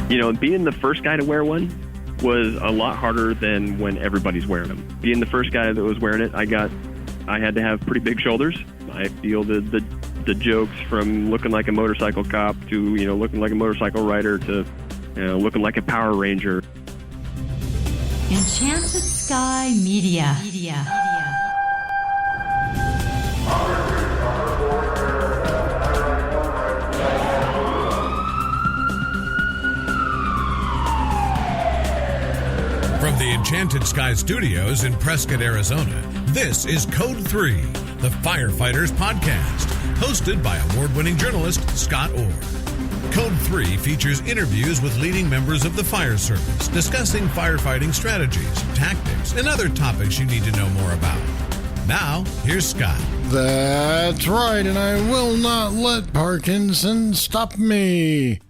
Being the first guy to wear one was a lot harder than when everybody's wearing them. Being the first guy that was wearing it, I had to have pretty big shoulders. I fielded the jokes from looking like a motorcycle cop to, looking like a motorcycle rider to, looking like a Power Ranger. Enchanted Sky Media. From the Enchanted Sky Studios in Prescott, Arizona, this is Code 3, the Firefighters podcast, hosted by award-winning journalist Scott Orr. Code 3 features interviews with leading members of the fire service, discussing firefighting strategies, tactics, and other topics you need to know more about. Now, here's Scott. That's right, and I will not let Parkinson stop me.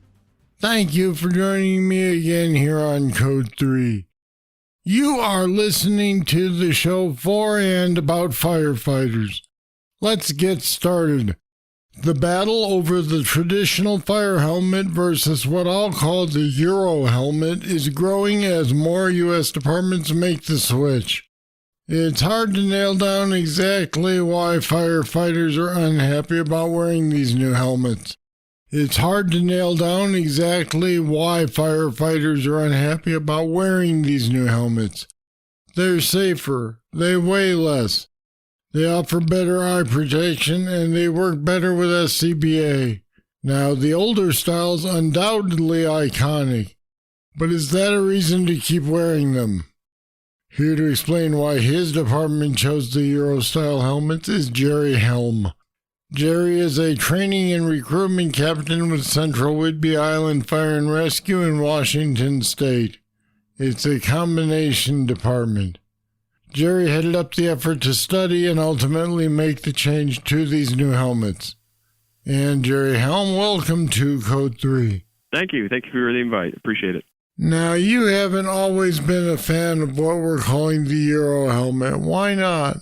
Thank you for joining me again here on Code 3. You are listening to the show for and about firefighters. Let's get started. The battle over the traditional fire helmet versus what I'll call the Eurohelmet is growing as more U.S. departments make the switch. It's hard to nail down exactly why firefighters are unhappy about wearing these new helmets. It's hard to nail down exactly why firefighters are unhappy about wearing these new helmets. They're safer, they weigh less, they offer better eye protection, and they work better with SCBA. Now, the older style's undoubtedly iconic, but is that a reason to keep wearing them? Here to explain why his department chose the Eurostyle helmets is Jerry Helm. Jerry is a training and recruitment captain with Central Whidbey Island Fire and Rescue in Washington State. It's a combination department. Jerry headed up the effort to study and ultimately make the change to these new helmets. And Jerry Helm, welcome to Code 3. Thank you. Thank you for the invite. Appreciate it. Now, you haven't always been a fan of what we're calling the Eurohelmet. Why not?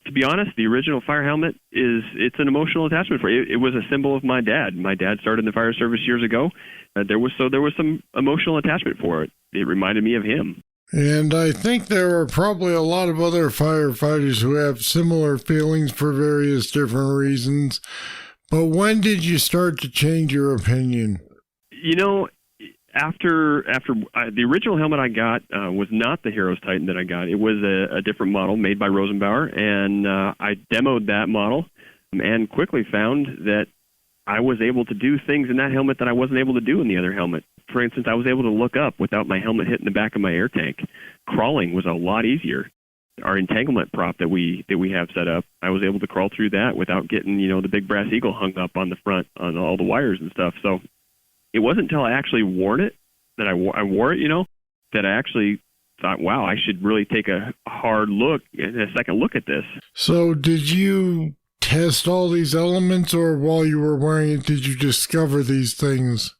To be honest, the original fire helmet it's an emotional attachment for it. It was a symbol of my dad. My dad started in the fire service years ago. There was some emotional attachment for it. It reminded me of him. And I think there are probably a lot of other firefighters who have similar feelings for various different reasons. But when did you start to change your opinion? After the original helmet I got was not the Heroes Titan that I got. It was a different model made by Rosenbauer, and I demoed that model and quickly found that I was able to do things in that helmet that I wasn't able to do in the other helmet. For instance, I was able to look up without my helmet hitting the back of my air tank. Crawling was a lot easier. Our entanglement prop that we have set up, I was able to crawl through that without getting the big brass eagle hung up on the front on all the wires and stuff. So it wasn't until I actually wore it, that I wore it, that I actually thought, wow, I should really take a hard look, a second look at this. So did you test all these elements, or while you were wearing it, did you discover these things?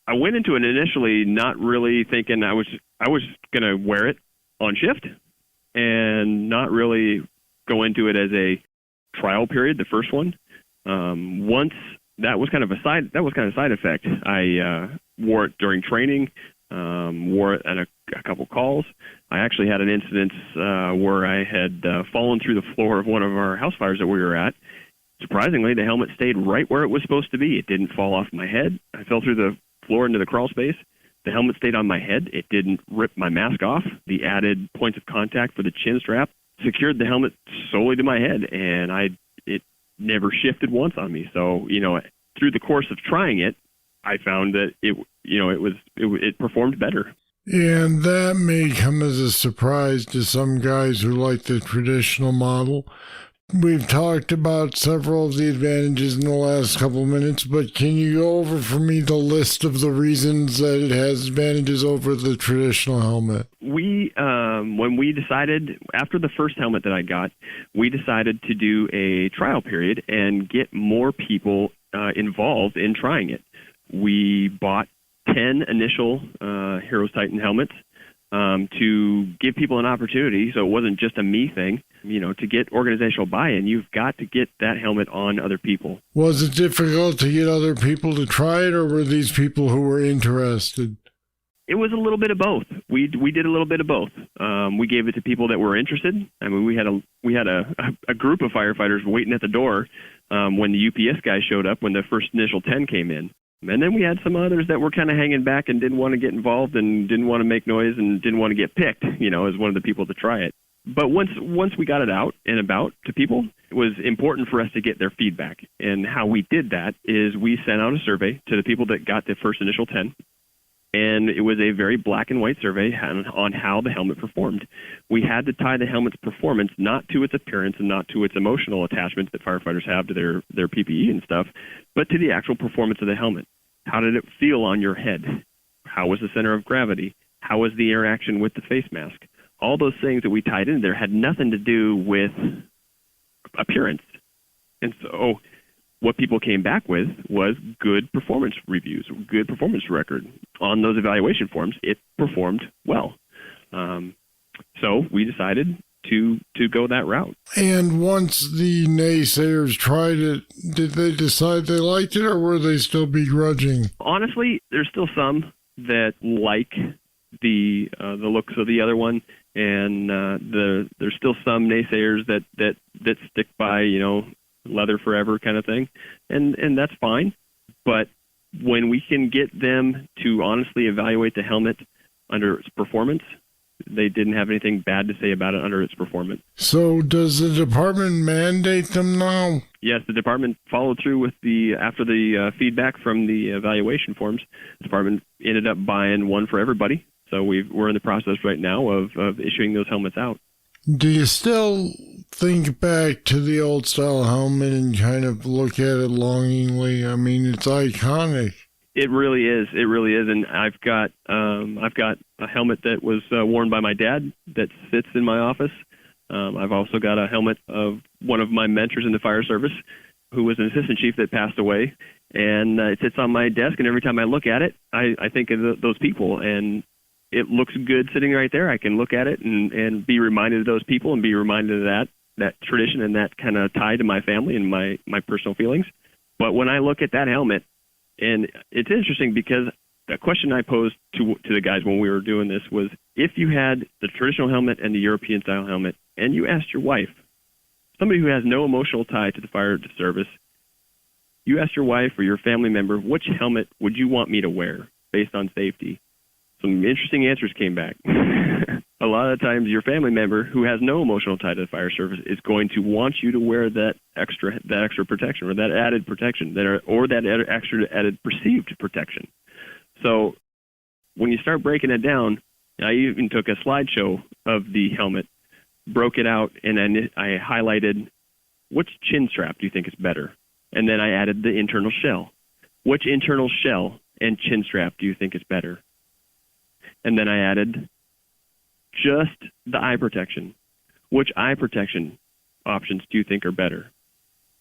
I went into it initially not really thinking I was going to wear it on shift and not really go into it as a trial period, the first one. Once that was kind of a side effect. I wore it during training, wore it at a couple calls. I actually had an incident where I had fallen through the floor of one of our house fires that we were at. Surprisingly, the helmet stayed right where it was supposed to be. It didn't fall off my head. I fell through the floor into the crawl space. The helmet stayed on my head. It didn't rip my mask off. The added points of contact for the chin strap secured the helmet solely to my head, and it never shifted once on me. So, through the course of trying it, I found that it performed better. And that may come as a surprise to some guys who like the traditional model. We've talked about several of the advantages in the last couple minutes, but can you go over for me the list of the reasons that it has advantages over the traditional helmet? When we decided, after the first helmet that I got, we decided to do a trial period and get more people involved in trying it. We bought 10 initial Heroes Titan helmets to give people an opportunity, so it wasn't just a me thing. To get organizational buy-in, you've got to get that helmet on other people. Was it difficult to get other people to try it, or were these people who were interested? It was a little bit of both. We did a little bit of both. We gave it to people that were interested. I mean, we had a group of firefighters waiting at the door when the UPS guy showed up when the first initial 10 came in. And then we had some others that were kind of hanging back and didn't want to get involved and didn't want to make noise and didn't want to get picked, as one of the people to try it. But once we got it out and about to people, it was important for us to get their feedback. And how we did that is we sent out a survey to the people that got the first initial 10. And it was a very black and white survey on how the helmet performed. We had to tie the helmet's performance not to its appearance and not to its emotional attachments that firefighters have to their PPE and stuff, but to the actual performance of the helmet. How did it feel on your head? How was the center of gravity? How was the interaction with the face mask? All those things that we tied in there had nothing to do with appearance. And so what people came back with was good performance reviews, good performance record. On those evaluation forms, it performed well. So we decided to go that route. And once the naysayers tried it, did they decide they liked it, or were they still begrudging? Honestly, there's still some that like the looks of the other one, and there's still some naysayers that stick by, leather forever kind of thing, and that's fine. But when we can get them to honestly evaluate the helmet under its performance, they didn't have anything bad to say about it under its performance. So does the department mandate them now? Yes, the department followed through with after the feedback from the evaluation forms. The department ended up buying one for everybody. So we're in the process right now of issuing those helmets out. Do you still think back to the old style helmet and kind of look at it longingly? I mean, it's iconic. It really is. It really is. And I've got a helmet that was worn by my dad that sits in my office. I've also got a helmet of one of my mentors in the fire service, who was an assistant chief that passed away, and it sits on my desk. And every time I look at it, I think of those people, and it looks good sitting right there. I can look at it and be reminded of those people and be reminded of that tradition and that kind of tie to my family and my personal feelings. But when I look at that helmet, and it's interesting because the question I posed to the guys when we were doing this was, if you had the traditional helmet and the European style helmet, and you asked your wife, somebody who has no emotional tie to the fire service, you asked your wife or your family member, which helmet would you want me to wear based on safety? Some interesting answers came back. A lot of times your family member who has no emotional tie to the fire service is going to want you to wear that extra protection, or that added protection, or that extra added perceived protection. So when you start breaking it down, I even took a slideshow of the helmet, broke it out, and then I highlighted which chin strap do you think is better? And then I added the internal shell. Which internal shell and chin strap do you think is better? And then I added just the eye protection. Which eye protection options do you think are better?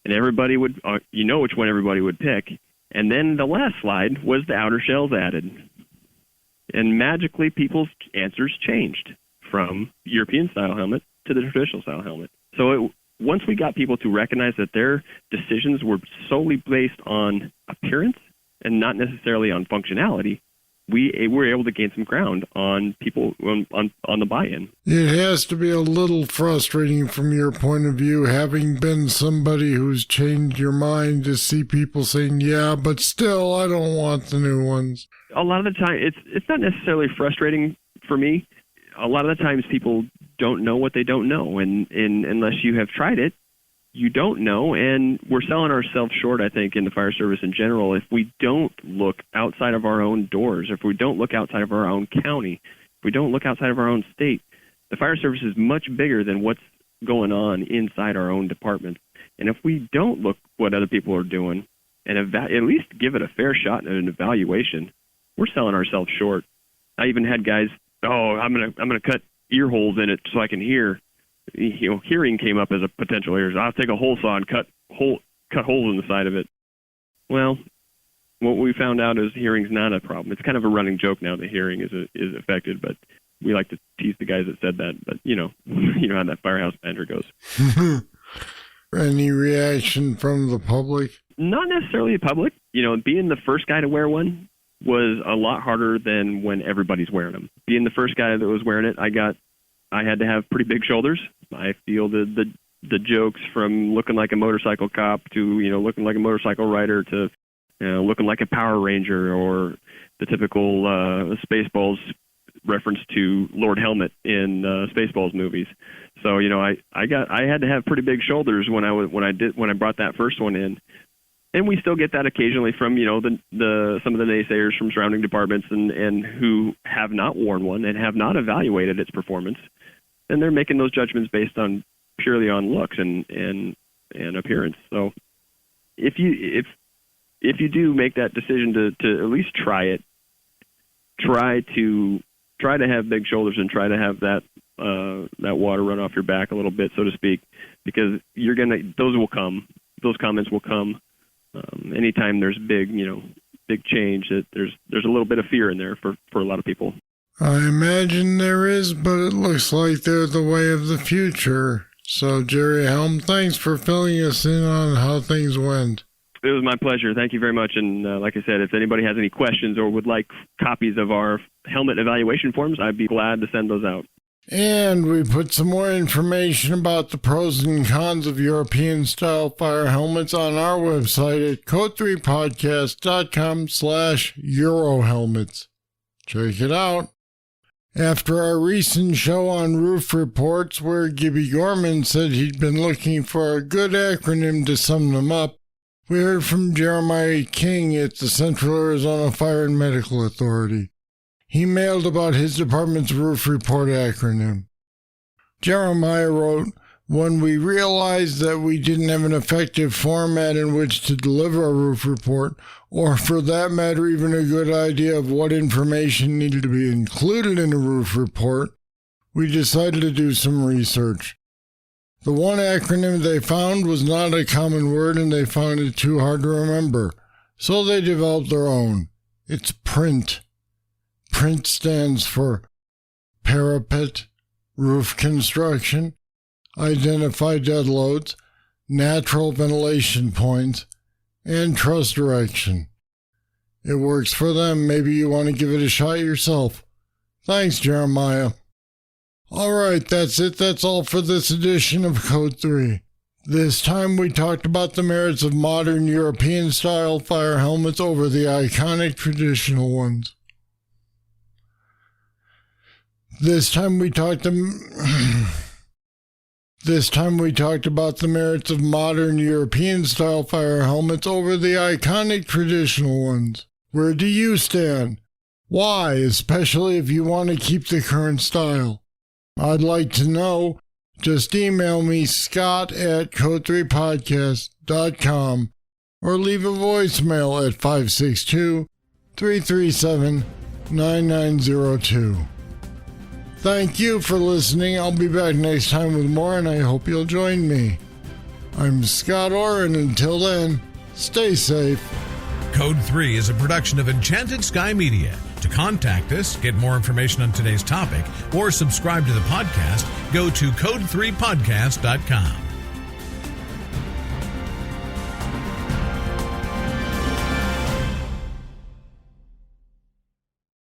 And everybody would, which one everybody would pick. And then the last slide was the outer shells added. And magically, people's answers changed from European style helmet to the traditional style helmet. So once we got people to recognize that their decisions were solely based on appearance and not necessarily on functionality, we were able to gain some ground on people on the buy-in. It has to be a little frustrating from your point of view, having been somebody who's changed your mind, to see people saying, yeah, but still, I don't want the new ones. A lot of the time, it's not necessarily frustrating for me. A lot of the times people don't know what they don't know, and unless you have tried it, you don't know, and we're selling ourselves short, I think, in the fire service in general, if we don't look outside of our own doors, if we don't look outside of our own county, if we don't look outside of our own state. The fire service is much bigger than what's going on inside our own department. And if we don't look what other people are doing and at least give it a fair shot and an evaluation, we're selling ourselves short. I even had guys, I'm gonna cut ear holes in it so I can hear. Hearing came up as a potential area. I'll take a hole saw and cut holes in the side of it. Well, what we found out is hearing's not a problem. It's kind of a running joke now that hearing is affected, but we like to tease the guys that said that. But you know how that firehouse banter goes. Any reaction from the public? Not necessarily the public. Being the first guy to wear one, was a lot harder than when everybody's wearing them. Being the first guy that was wearing it, I had to have pretty big shoulders. I fielded the jokes from looking like a motorcycle cop to, looking like a motorcycle rider to, looking like a Power Ranger, or the typical Spaceballs reference to Lord Helmet in Spaceballs movies. So, I had to have pretty big shoulders when I brought that first one in. And we still get that occasionally from, some of the naysayers from surrounding departments and who have not worn one and have not evaluated its performance. And they're making those judgments based on purely on looks and appearance. So if you do make that decision to at least try it, try to have big shoulders and try to have that water run off your back a little bit, so to speak, because those comments will come. Anytime there's big change, that there's a little bit of fear in there for a lot of people. I imagine there is, but it looks like they're the way of the future. So, Jerry Helm, thanks for filling us in on how things went. It was my pleasure. Thank you very much. And like I said, if anybody has any questions or would like copies of our helmet evaluation forms, I'd be glad to send those out. And we put some more information about the pros and cons of European-style fire helmets on our website at code3podcast.com/Eurohelmets. Check it out. After our recent show on roof reports where Gibby Gorman said he'd been looking for a good acronym to sum them up, we heard from Jeremiah King at the Central Arizona Fire and Medical Authority. He mailed about his department's roof report acronym. Jeremiah wrote, "When we realized that we didn't have an effective format in which to deliver a roof report, or for that matter even a good idea of what information needed to be included in a roof report, we decided to do some research. The one acronym they found was not a common word and they found it too hard to remember, so they developed their own. It's PRINT. PRINT stands for Parapet, Roof Construction, Identify Dead Loads, Natural Ventilation Points, and Truss Direction. It works for them. Maybe you want to give it a shot yourself. Thanks, Jeremiah." All right, that's it. That's all for this edition of Code 3. This time we talked about the merits of modern European-style fire helmets over the iconic traditional ones. This time we talked about the merits of modern European-style fire helmets over the iconic traditional ones. Where do you stand? Why, especially if you want to keep the current style? I'd like to know. Just email me, scott@code3podcast.com, or leave a voicemail at 562-337-9902. Thank you for listening. I'll be back next time with more, and I hope you'll join me. I'm Scott Orr, and until then, stay safe. Code 3 is a production of Enchanted Sky Media. To contact us, get more information on today's topic, or subscribe to the podcast, go to code3podcast.com.